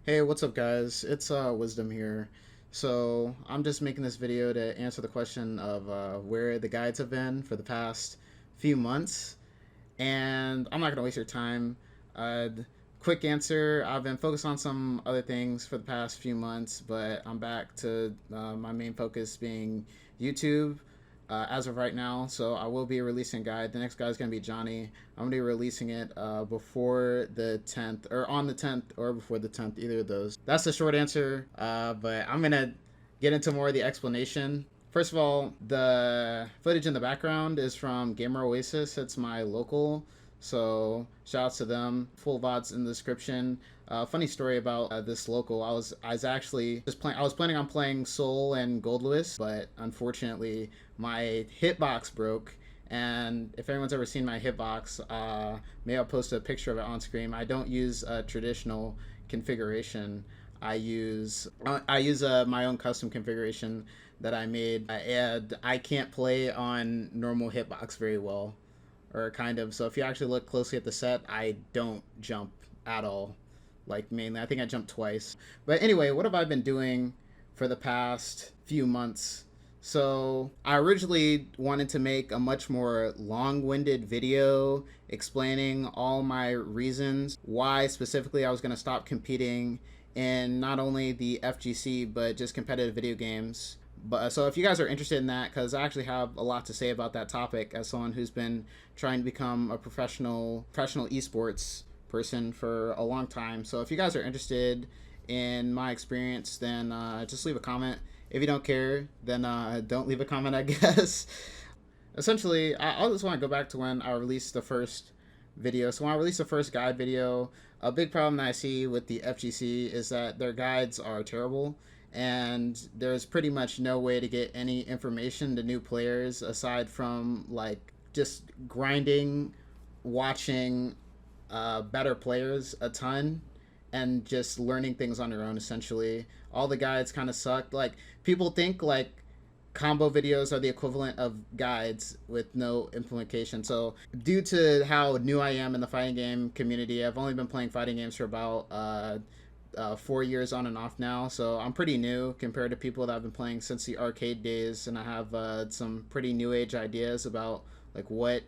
Hey, what's up, guys? It's Wisdom here. So I'm just making this video to answer the question of where the guides have been for the past few months, and I'm not gonna waste your time. Uh, Quick answer: I've been focused on some other things for the past few months, but I'm back to my main focus being YouTube as of right now. So I will be releasing a guide. The next guide is going to be Johnny. I'm going to be releasing it before the 10th, or on the 10th, or before the 10th, either of those. That's the short answer, but I'm going to get into more of the explanation. First of all, the footage in the background is from Gamer Oasis. It's my local, so shouts to them. Full VODs in the description. Funny story about this local. I was actually just playing. I was planning on playing Soul and Gold Lewis, but unfortunately my hitbox broke. And if anyone's ever seen my hitbox, maybe I'll post a picture of it on screen. I don't use a traditional configuration. I use my own custom configuration that I made, and I can't play on normal hitbox very well, or kind of. So if you actually look closely at the set, I don't jump at all. Like, mainly, I think I jumped twice. But anyway, what have I been doing for the past few months? So I originally wanted to make a much more long-winded video explaining all my reasons why specifically I was going to stop competing in not only the FGC but just competitive video games. But so if you guys are interested in that, because I actually have a lot to say about that topic as someone who's been trying to become a professional esports person for a long time. So if you guys are interested in my experience, then just leave a comment. If you don't care, then don't leave a comment, I guess. Essentially, I just want to go back to when I released the first video. So when I released the first guide video, a big problem that I see with the FGC is that their guides are terrible, and there's pretty much no way to get any information to new players aside from like just grinding, watching better players a ton, and just learning things on your own. Essentially, all the guides kind of suck. Like, people think like combo videos are the equivalent of guides with no implementation. So due to how new I am in the fighting game community, I've only been playing fighting games for about 4 years on and off now. So I'm pretty new compared to people that have been playing since the arcade days, and I have some pretty new age ideas about like what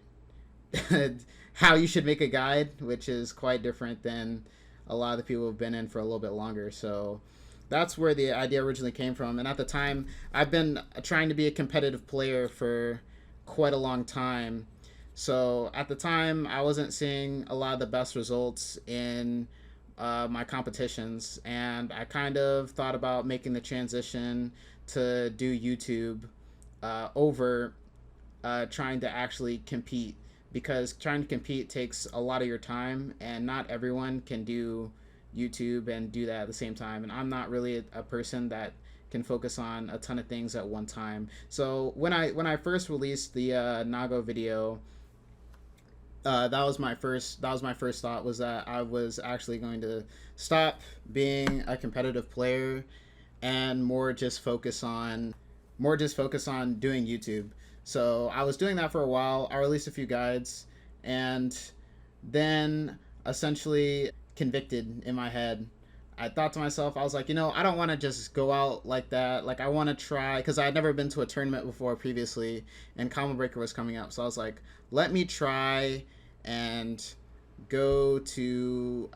how you should make a guide, which is quite different than a lot of the people who've been in for a little bit longer. So that's where the idea originally came from. And at the time, I've been trying to be a competitive player for quite a long time. So at the time, I wasn't seeing a lot of the best results in my competitions, and I kind of thought about making the transition to do YouTube over trying to actually compete, because trying to compete takes a lot of your time, and not everyone can do YouTube and do that at the same time. And I'm not really a person that can focus on a ton of things at one time. So when I first released the Nago video, that was my first thought, was that I was actually going to stop being a competitive player and more just focus on doing YouTube. So I was doing that for a while. I released a few guides, and then essentially convicted in my head. I thought to myself, I was like, I don't want to just go out like that. Like, I want to try, because I had never been to a tournament before previously, and Combo Breaker was coming up. So I was like, let me try and go to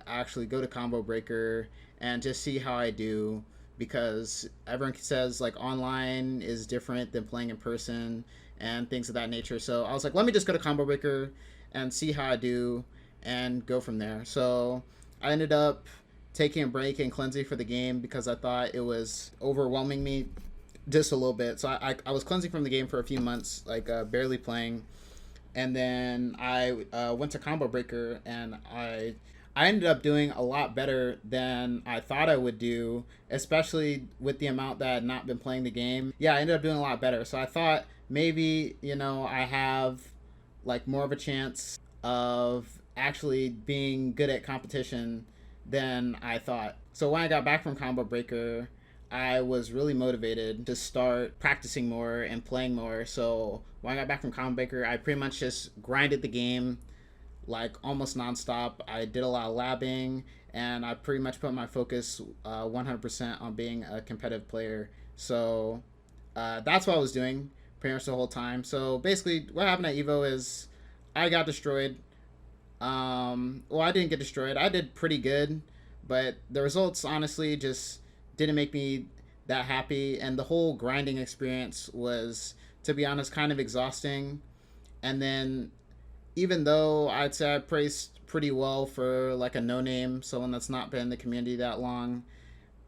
Combo Breaker and just see how I do, because everyone says like online is different than playing in person and things of that nature. So I was like, let me just go to Combo Breaker and see how I do and go from there. So I ended up taking a break and cleansing for the game because I thought it was overwhelming me just a little bit. So I was cleansing from the game for a few months, like barely playing. And then I went to Combo Breaker, and I ended up doing a lot better than I thought I would do, especially with the amount that I had not been playing the game. Yeah, I ended up doing a lot better. So I thought maybe, I have like more of a chance of actually being good at competition than I thought. So when I got back from Combo Breaker, I was really motivated to start practicing more and playing more. So when I got back from Combo Breaker, I pretty much just grinded the game like almost nonstop. I did a lot of labbing, and I pretty much put my focus 100% on being a competitive player. So that's what I was doing pretty much the whole time. So basically, what happened at Evo is I got destroyed. Well, I didn't get destroyed. I did pretty good, but the results honestly just didn't make me that happy, and the whole grinding experience was, to be honest, kind of exhausting. And then, even though I'd say I priced pretty well for like a no name, someone that's not been in the community that long,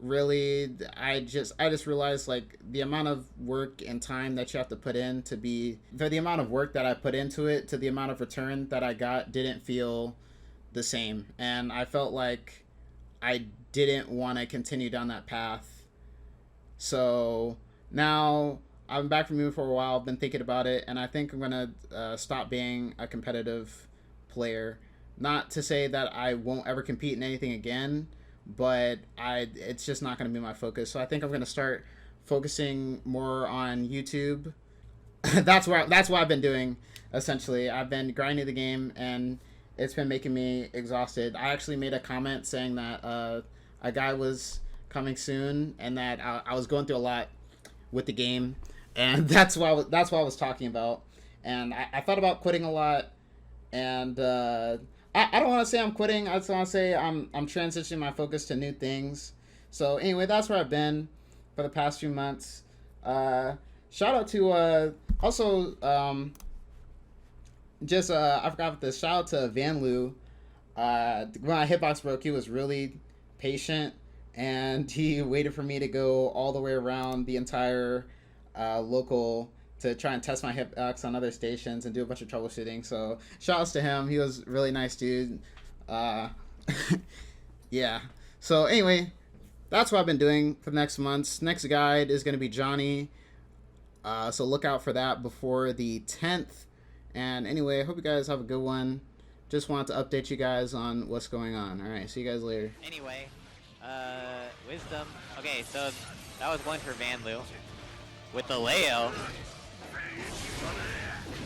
really I just realized like the amount of work and time that you have to put in to be for the amount of work that I put into it to the amount of return that I got didn't feel the same, and I felt like I didn't want to continue down that path. So now I'm back from you for a while. I've been thinking about it, and I think I'm gonna stop being a competitive player. Not to say that I won't ever compete in anything again, but it's just not gonna be my focus. So I think I'm gonna start focusing more on YouTube. That's what I've been doing. Essentially, I've been grinding the game, and it's been making me exhausted. I actually made a comment saying that a guy was coming soon, and that I was going through a lot with the game, and that's what I was talking about. And I thought about quitting a lot, and I don't want to say I'm quitting. I just want to say I'm transitioning my focus to new things. So anyway, that's where I've been for the past few months. Shout out to also just I forgot about this. Shout out to Van Lu. When my hitbox broke, he was really patient, and he waited for me to go all the way around the entire local to try and test my hitbox on other stations and do a bunch of troubleshooting. So shout outs to him. He was a really nice dude. Uh, yeah. So anyway, that's what I've been doing for the next months. Next guide is going to be Johnny. So look out for that before the 10th. And anyway, I hope you guys have a good one. Just wanted to update you guys on what's going on. All right, see you guys later. Anyway, Wisdom. Okay, so that was one for Van Lu with the Leo.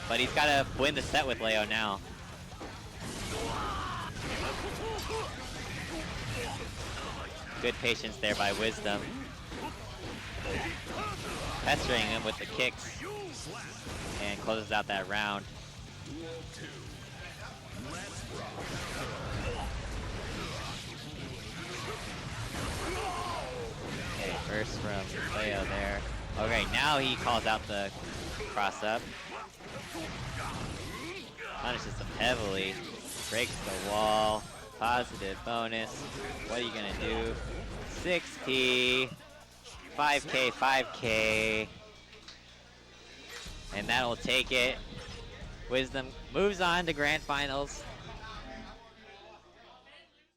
But he's got to win the set with Leo now. Good patience there by Wisdom. Pestering him with the kicks. And closes out that round. Okay, first from Leo there. Okay, now he calls out the cross up. Punishes him heavily. Breaks the wall. Positive bonus. What are you gonna do? 60. 5k, 5k. And that'll take it. Wisdom moves on to grand finals.